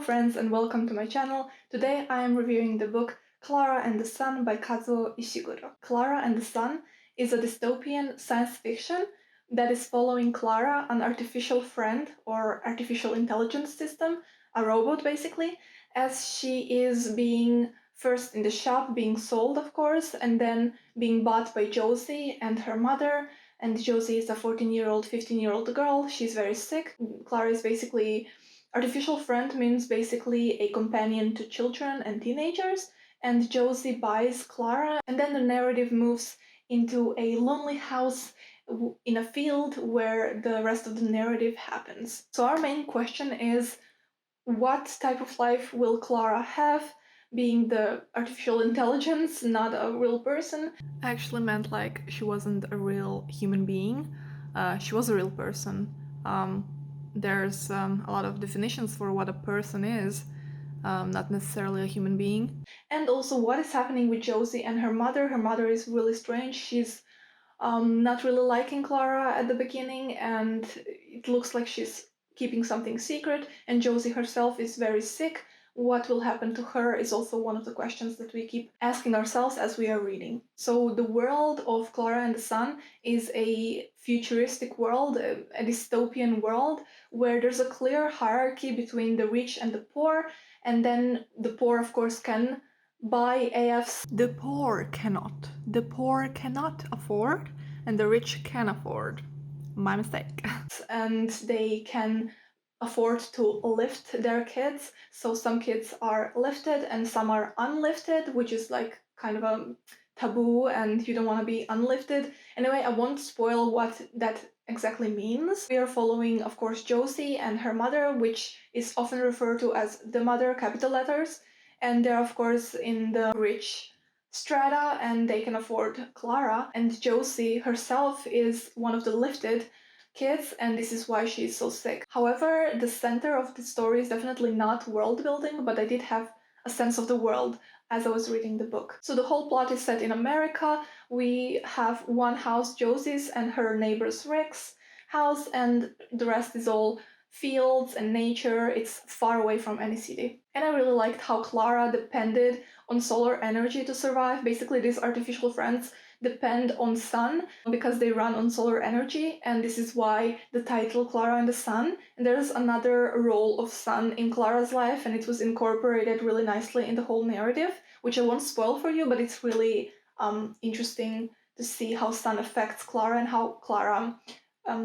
friends and welcome to my channel. Today I am reviewing the book Klara and the Sun by Kazuo Ishiguro. Klara and the Sun is a dystopian science fiction that is following Klara, an artificial friend or artificial intelligence system, a robot basically, as she is being first in the shop, being sold of course, and then being bought by Josie and her mother. And Josie is a 14-year-old, 15-year-old girl. She's very sick. Klara is basically artificial friend means basically a companion to children and teenagers, and Josie buys Klara, and then the narrative moves into a lonely house in a field where the rest of the narrative happens. So our main question is, what type of life will Klara have, being the artificial intelligence, not a real person? I actually meant like she wasn't a real human being. She was a real person. There's a lot of definitions for what a person is, not necessarily a human being. And also what is happening with Josie and her mother. Her mother is really strange. She's not really liking Klara at the beginning, and it looks like she's keeping something secret, and Josie herself is very sick. What will happen to her is also one of the questions that we keep asking ourselves as we are reading. So the world of Klara and the Sun is a futuristic world, a dystopian world, where there's a clear hierarchy between the rich and the poor, and then the poor of course can buy AFs. The poor cannot. The poor cannot afford, and the rich can afford. My mistake. And they can afford to lift their kids. So some kids are lifted and some are unlifted, which is like kind of a taboo, and you don't want to be unlifted. Anyway, I won't spoil what that exactly means. We are following, of course, Josie and her mother, which is often referred to as the mother, capital letters. And they're, of course, in the rich strata, and they can afford Klara. And Josie herself is one of the lifted kids, and this is why she's so sick. However, the center of the story is definitely not world building, but I did have a sense of the world as I was reading the book. So the whole plot is set in America. We have one house, Josie's, and her neighbor's Rick's house, and the rest is all fields and nature. It's far away from any city. And I really liked how Klara depended on solar energy to survive. Basically, these artificial friends depend on sun because they run on solar energy, and this is why the title Klara and the Sun. And there's another role of sun in Klara's life, and it was incorporated really nicely in the whole narrative, which I won't spoil for you, but it's really interesting to see how sun affects Klara and how Klara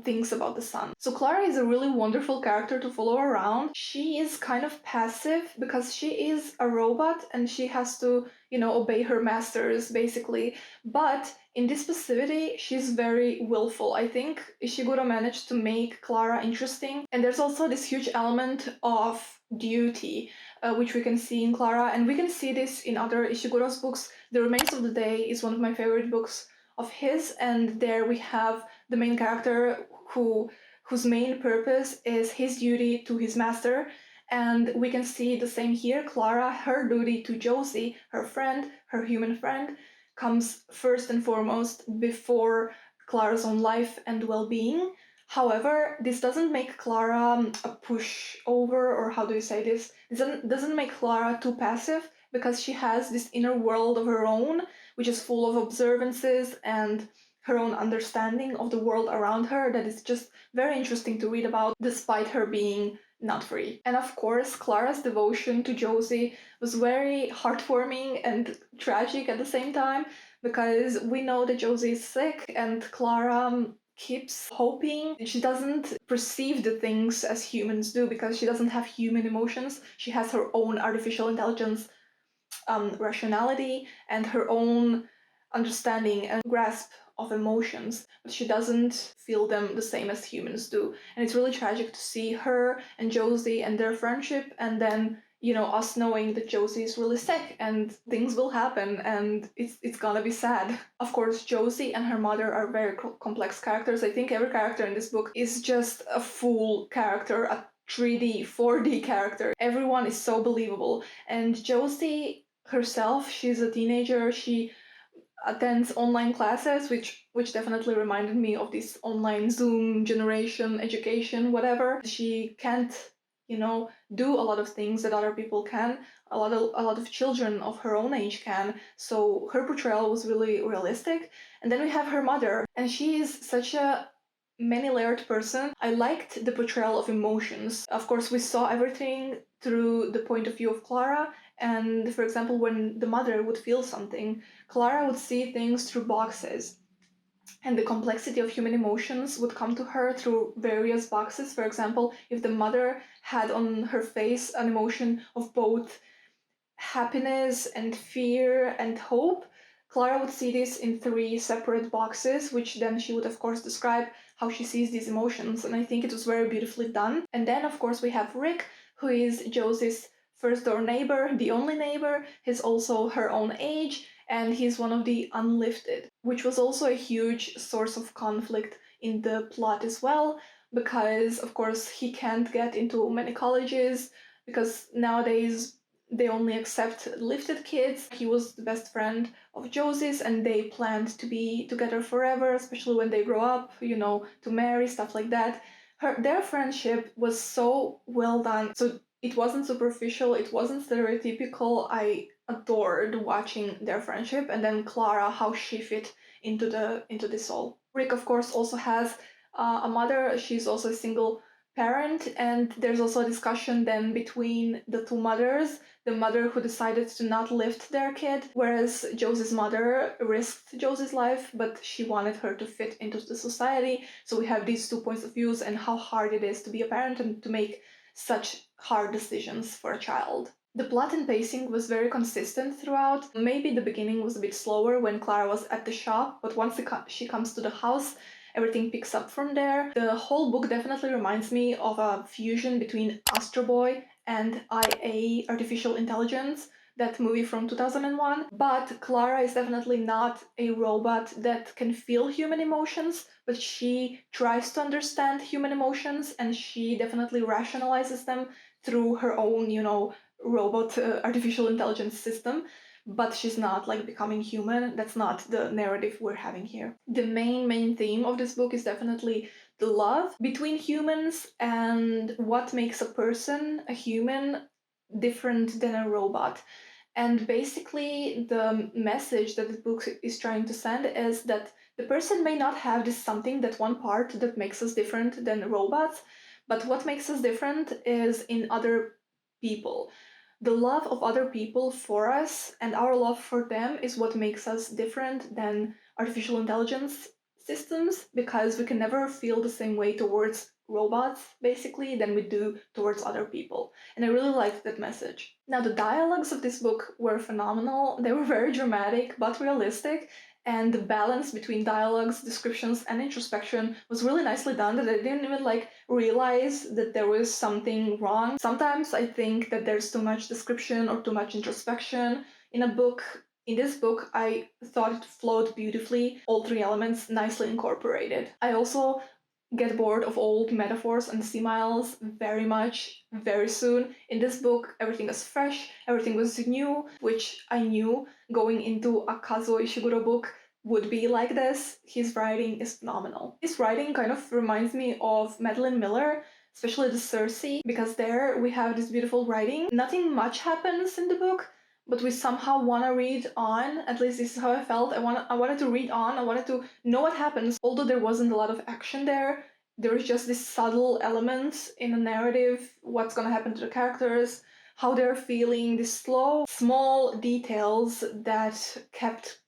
thinks about the sun. So Klara is a really wonderful character to follow around. She is kind of passive because she is a robot and she has to, obey her masters basically. But in this passivity, she's very willful. I think Ishiguro managed to make Klara interesting. And there's also this huge element of duty, which we can see in Klara, and we can see this in other Ishiguro's books. The Remains of the Day is one of my favorite books of his, and there we have the main character whose main purpose is his duty to his master, and we can see the same here. Klara, her duty to Josie, her friend, her human friend, comes first and foremost before Klara's own life and well-being. However, this doesn't make Klara a pushover, or how do you say this? This doesn't make Klara too passive, because she has this inner world of her own, which is full of observances and her own understanding of the world around her that is just very interesting to read about, despite her being not free. And of course, Klara's devotion to Josie was very heartwarming and tragic at the same time, because we know that Josie is sick and Klara keeps hoping. She doesn't perceive the things as humans do because she doesn't have human emotions. She has her own artificial intelligence rationality and her own understanding and grasp of emotions, but she doesn't feel them the same as humans do. And it's really tragic to see her and Josie and their friendship, and then us knowing that Josie is really sick and things will happen and it's gonna be sad. Of course, Josie and her mother are very complex characters. I think every character in this book is just a full character, a 3D, 4D character. Everyone is so believable. And Josie herself, she's a teenager. She attends online classes, which definitely reminded me of this online Zoom generation education, whatever. She can't, do a lot of things that other people can, a lot of children of her own age can. So her portrayal was really realistic. And then we have her mother, and she is such a many-layered person. I liked the portrayal of emotions. Of course, we saw everything through the point of view of Klara, and for example, when the mother would feel something, Klara would see things through boxes. And the complexity of human emotions would come to her through various boxes. For example, if the mother had on her face an emotion of both happiness and fear and hope, Klara would see this in 3 separate boxes, which then she would, of course, describe how she sees these emotions. And I think it was very beautifully done. And then, of course, we have Rick, who is Josie's first door neighbor, the only neighbor. He's also her own age, and he's one of the unlifted, which was also a huge source of conflict in the plot as well, because, of course, he can't get into many colleges, because nowadays they only accept lifted kids. He was the best friend of Josie's, and they planned to be together forever, especially when they grow up, to marry, stuff like that. Their friendship was so well done. So it wasn't superficial, it wasn't stereotypical. I adored watching their friendship, and then Klara, how she fit into this all. Rick, of course, also has a mother. She's also a single parent, and there's also a discussion then between the two mothers. The mother who decided to not lift their kid, whereas Josie's mother risked Josie's life, but she wanted her to fit into the society. So we have these 2 points of views, and how hard it is to be a parent and to make such hard decisions for a child. The plot and pacing was very consistent throughout. Maybe the beginning was a bit slower when Klara was at the shop, but once she comes to the house, everything picks up from there. The whole book definitely reminds me of a fusion between Astro Boy and IA, Artificial Intelligence, that movie from 2001. But Klara is definitely not a robot that can feel human emotions, but she tries to understand human emotions, and she definitely rationalizes them through her own, robot artificial intelligence system. But she's not like becoming human. That's not the narrative we're having here. The main theme of this book is definitely the love between humans and what makes a person, a human, different than a robot. And basically, the message that the book is trying to send is that the person may not have this something, that one part that makes us different than robots, but what makes us different is in other people. The love of other people for us and our love for them is what makes us different than artificial intelligence systems, because we can never feel the same way towards robots, basically, than we do towards other people. And I really liked that message. Now, the dialogues of this book were phenomenal. They were very dramatic but realistic, and the balance between dialogues, descriptions, and introspection was really nicely done, that I didn't even realize that there was something wrong. Sometimes I think that there's too much description or too much introspection in a book. In this book, I thought it flowed beautifully, all 3 elements nicely incorporated. I also get bored of old metaphors and similes very much, very soon. In this book, everything was fresh, everything was new, which I knew going into a Kazuo Ishiguro book would be like this. His writing is phenomenal. His writing kind of reminds me of Madeline Miller, especially the Circe, because there we have this beautiful writing. Nothing much happens in the book, but we somehow want to read on. At least this is how I felt. I wanted to read on. I wanted to know what happens. Although there wasn't a lot of action there, there was just this subtle elements in the narrative, what's gonna happen to the characters, how they're feeling, these slow, small details that kept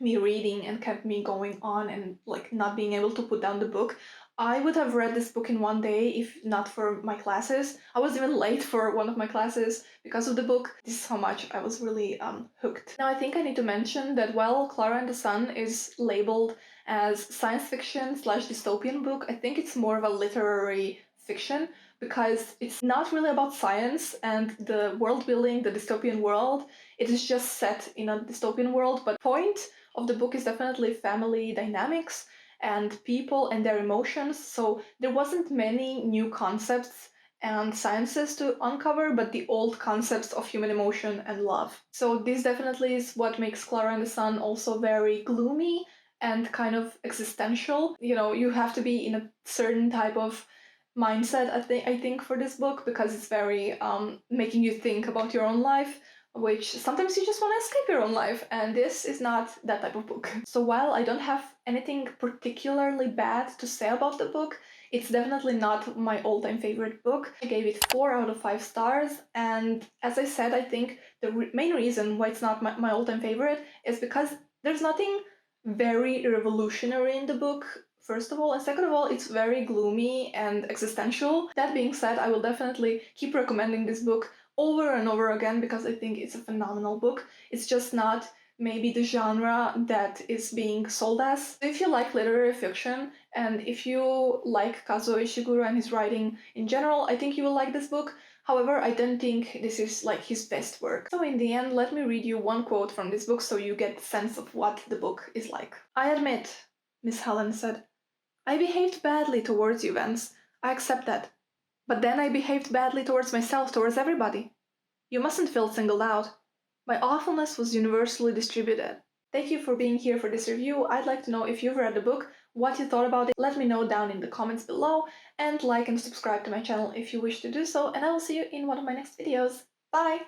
me reading and kept me going on and not being able to put down the book. I would have read this book in one day if not for my classes. I was even late for one of my classes because of the book. This is how much I was really hooked. Now I think I need to mention that while Klara and the Sun is labeled as science fiction / dystopian book, I think it's more of a literary fiction, because it's not really about science and the world building, the dystopian world. It is just set in a dystopian world, but point of the book is definitely family dynamics and people and their emotions. So there wasn't many new concepts and sciences to uncover, but the old concepts of human emotion and love. So this definitely is what makes Klara and the Sun also very gloomy and kind of existential. You have to be in a certain type of mindset, I think for this book, because it's very making you think about your own life, which sometimes you just want to escape your own life, and this is not that type of book. So while I don't have anything particularly bad to say about the book, it's definitely not my all-time favorite book. I gave it 4 out of 5 stars, and as I said, I think the main reason why it's not my all-time favorite is because there's nothing very revolutionary in the book, first of all, and second of all, it's very gloomy and existential. That being said, I will definitely keep recommending this book over and over again because I think it's a phenomenal book. It's just not maybe the genre that is being sold as. If you like literary fiction and if you like Kazuo Ishiguro and his writing in general, I think you will like this book. However, I don't think this is like his best work. So in the end, let me read you one quote from this book so you get the sense of what the book is like. "I admit," Miss Helen said, "I behaved badly towards you, Vance. I accept that. But then I behaved badly towards myself, towards everybody. You mustn't feel singled out. My awfulness was universally distributed." Thank you for being here for this review. I'd like to know if you've read the book, what you thought about it. Let me know down in the comments below, and like and subscribe to my channel if you wish to do so, and I will see you in one of my next videos. Bye!